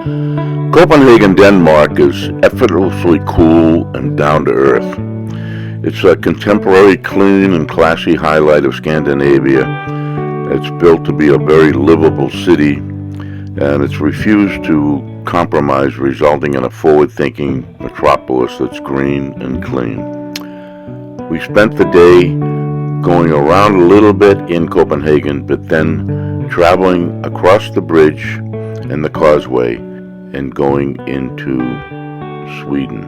Copenhagen, Denmark is effortlessly cool and down to earth. It's a contemporary, clean, and classy highlight of Scandinavia. It's built to be a very livable city, and it's refused to compromise, resulting in a forward-thinking metropolis that's green and clean. We spent the day going around a little bit in Copenhagen, but then traveling across the bridge and the causeway and going into Sweden.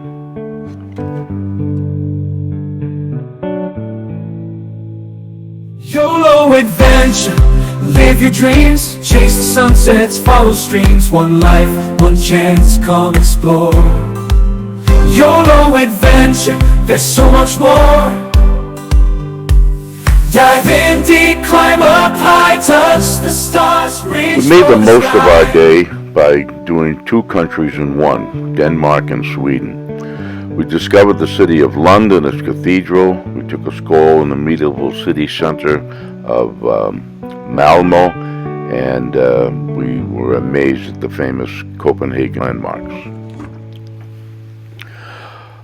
YOLO adventure, live your dreams, chase the sunsets, follow streams, one life, one chance, come explore. YOLO adventure, there's so much more. Dive in deep, climb up high, touch the stars, reach. We made the most of our day by doing two countries in one, Denmark and Sweden. We discovered the city of Lund and its cathedral. We took a stroll in the medieval city center of Malmo, and we were amazed at the famous Copenhagen landmarks.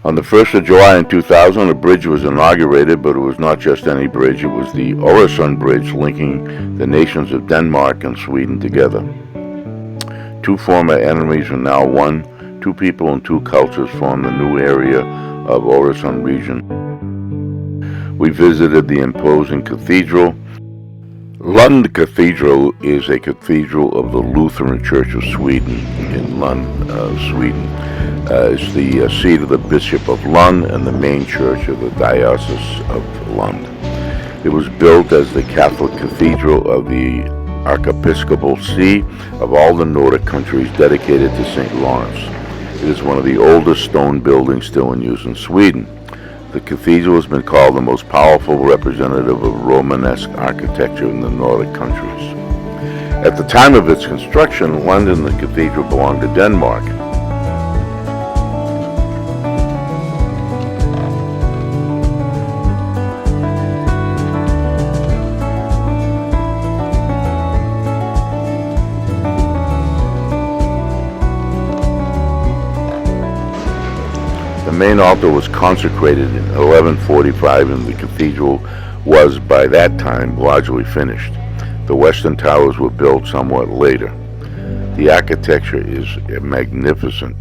On the 1st of July in 2000, a bridge was inaugurated, but it was not just any bridge. It was the Øresund Bridge linking the nations of Denmark and Sweden together. Two former enemies are now one. Two people and two cultures form the new area of Oresund region. We visited the imposing cathedral. Lund Cathedral is a cathedral of the Lutheran Church of Sweden in Lund, Sweden. It's the seat of the Bishop of Lund and the main church of the Diocese of Lund. It was built as the Catholic cathedral of the Archiepiscopal See of all the Nordic countries, dedicated to St. Lawrence. It is one of the oldest stone buildings still in use in Sweden. The cathedral has been called the most powerful representative of Romanesque architecture in the Nordic countries. At the time of its construction, London and the cathedral belonged to Denmark. The main altar was consecrated in 1145, and the cathedral was by that time largely finished. The western towers were built somewhat later. The architecture is magnificent.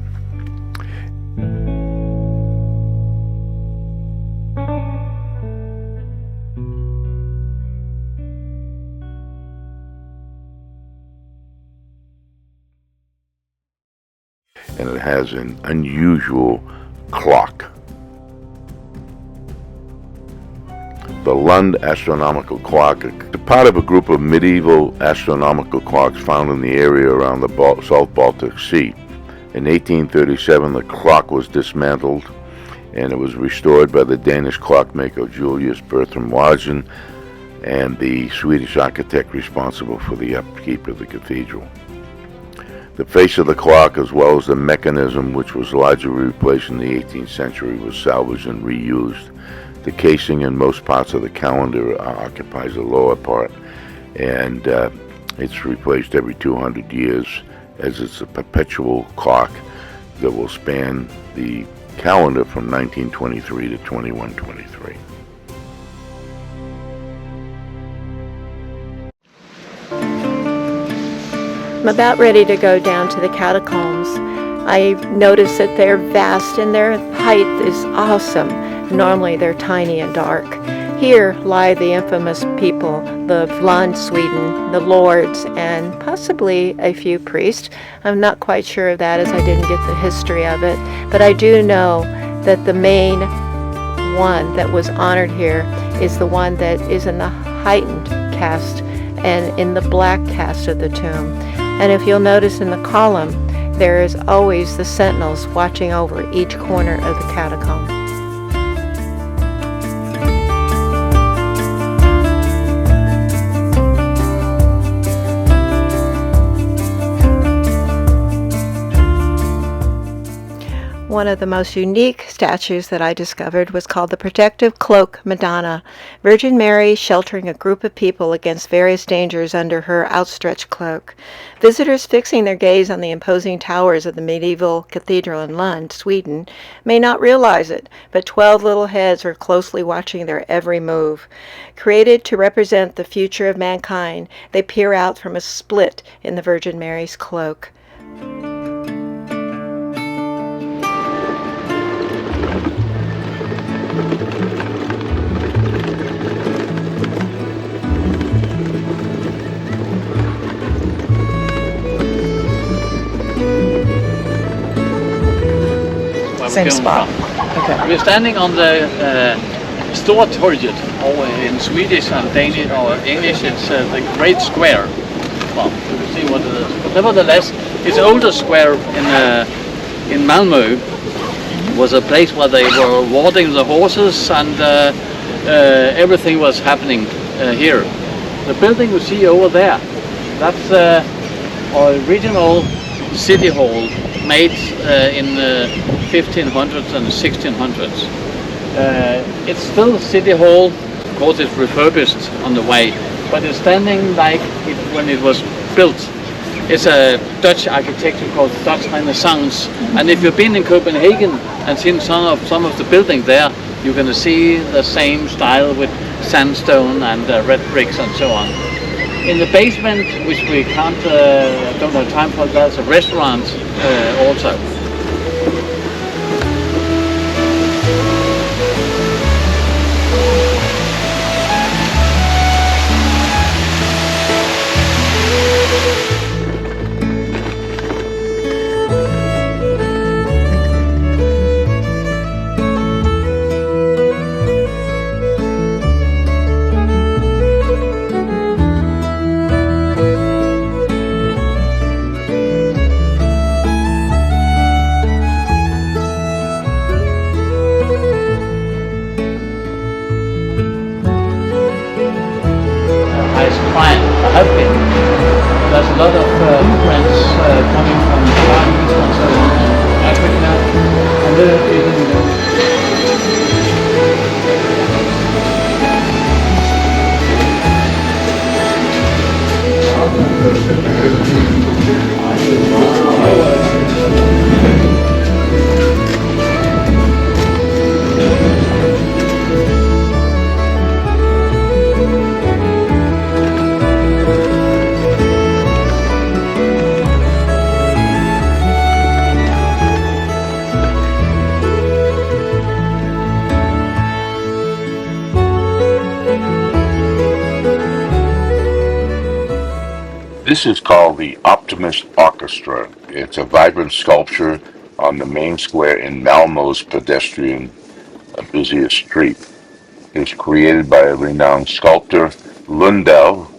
And it has an unusual clock. The Lund Astronomical Clock, a part of a group of medieval astronomical clocks found in the area around the South Baltic Sea. In 1837, the clock was dismantled, and it was restored by the Danish clockmaker Julius Bertram Larsen and the Swedish architect responsible for the upkeep of the cathedral. The face of the clock, as well as the mechanism, which was largely replaced in the 18th century, was salvaged and reused. The casing in most parts of the calendar occupies the lower part, and it's replaced every 200 years, as it's a perpetual clock that will span the calendar from 1923 to 2123. I'm about ready to go down to the catacombs. I noticed that they're vast and their height is awesome. Normally they're tiny and dark. Here lie the infamous people of Lund, Sweden, the lords, and possibly a few priests. I'm not quite sure of that, as I didn't get the history of it, but I do know that the main one that was honored here is the one that is in the heightened cast and in the black cast of the tomb. And if you'll notice in the column, there is always the sentinels watching over each corner of the catacomb. One of the most unique statues that I discovered was called the Protective Cloak Madonna, Virgin Mary sheltering a group of people against various dangers under her outstretched cloak. Visitors fixing their gaze on the imposing towers of the medieval cathedral in Lund, Sweden, may not realize it, but 12 little heads are closely watching their every move. Created to represent the future of mankind, they peer out from a split in the Virgin Mary's cloak. Same spot. Okay. We're standing on the Stortorget, or in Swedish and Danish or English it's the Great Square. Well, you can see what it is. But nevertheless, its older square in Malmö was a place where they were watering the horses and everything was happening here. The building you see over there, that's our original city hall made in the 1500s and 1600s. It's still City Hall, of course it's refurbished on the way, but it's standing like when it was built. It's a Dutch architecture called Dutch Renaissance, and if you've been in Copenhagen and seen some of the buildings there, you're going to see the same style with sandstone and red bricks and so on. In the basement, which we don't have time for, there's a restaurant also. There's a lot of immigrants coming from Far East and so on, Africa, and This is called the Optimist Orchestra. It's a vibrant sculpture on the main square in Malmo's pedestrian busiest street. It's created by a renowned sculptor, Lund.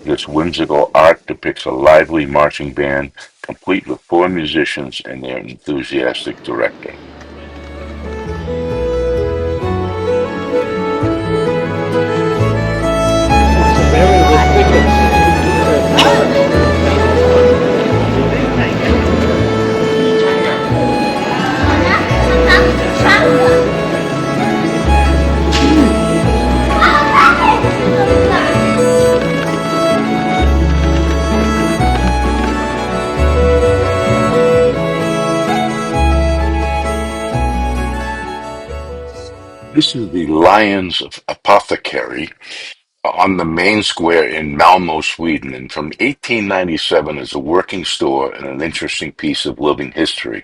This whimsical art depicts a lively marching band, complete with 4 musicians and their enthusiastic director. This is the Lions Apothecary on the main square in Malmo, Sweden, and from 1897 is a working store and an interesting piece of living history.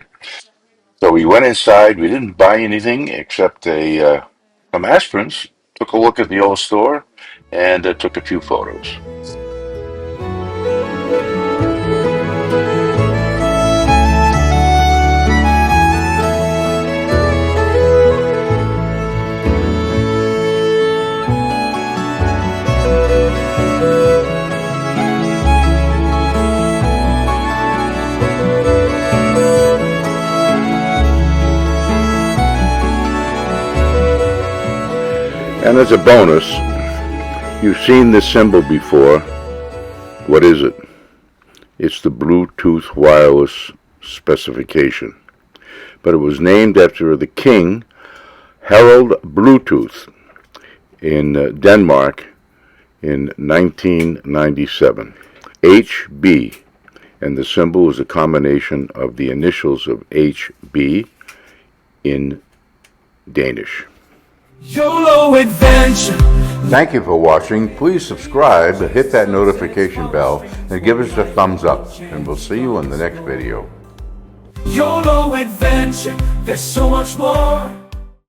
So we went inside, we didn't buy anything except some aspirins, took a look at the old store, and took a few photos. And as a bonus, you've seen this symbol before. What is it? It's the Bluetooth wireless specification. but it was named after the king, Harald Bluetooth, in Denmark in 1997. HB, and the symbol is a combination of the initials of HB in Danish. YOLO Adventure. Thank you for watching. Please subscribe, hit that notification bell, and give us a thumbs up. And we'll see you in the next video. YOLO Adventure. There's so much more.